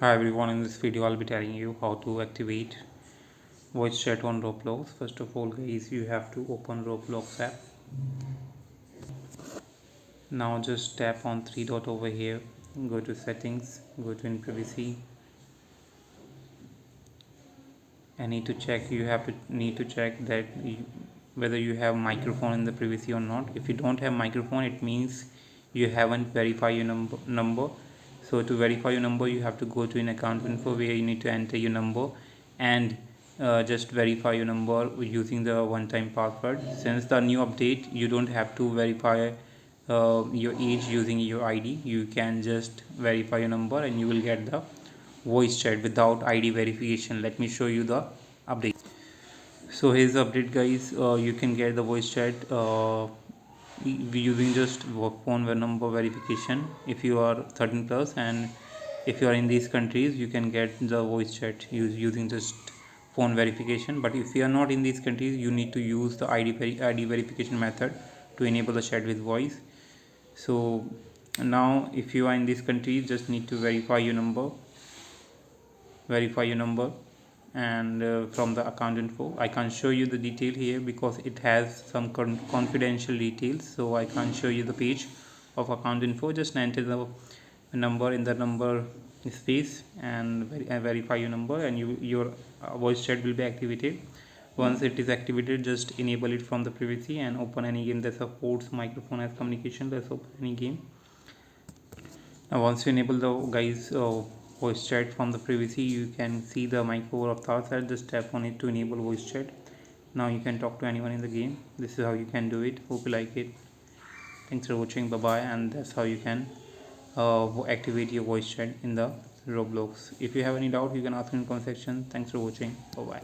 Hi everyone, in this video I'll be telling you how to activate voice chat on Roblox. First of all guys, you have to open Roblox app. Now just tap on three dot over here, go to settings, go to in privacy, and need to check that whether you have microphone in the privacy or not. If you don't have microphone, it means you haven't verified your number. So to verify your number, you have to go to an account info where you need to enter your number and just verify your number using the one-time password. Since the new update, you don't have to verify your age using your ID. You can just verify your number and you will get the voice chat without ID verification. Let me show you the update. So here's the update guys. You can get the voice chat using just phone number verification if you are 13 plus, and if you are in these countries you can get the voice chat using just phone verification. But if you are not in these countries, you need to use the ID verification method to enable the chat with voice. So now if you are in these countries, just need to verify your number and from the account info. I can't show you the detail here because it has some confidential details, so I can't show you the page of account info. Just enter the number in the number space and verify your number, and your voice chat will be activated. Once it is activated, just enable it from the privacy and open any game that supports microphone as communication. Let's open any game. Now once you enable the guys voice chat from the privacy, you can see the micro avatar side. Just tap on it to enable voice chat. Now you can talk to anyone in the game. This is how you can do it. Hope you like it. Thanks for watching. Bye bye. And that's how you can activate your voice chat in the Roblox. If you have any doubt, you can ask in the comment section. Thanks for watching. Bye bye.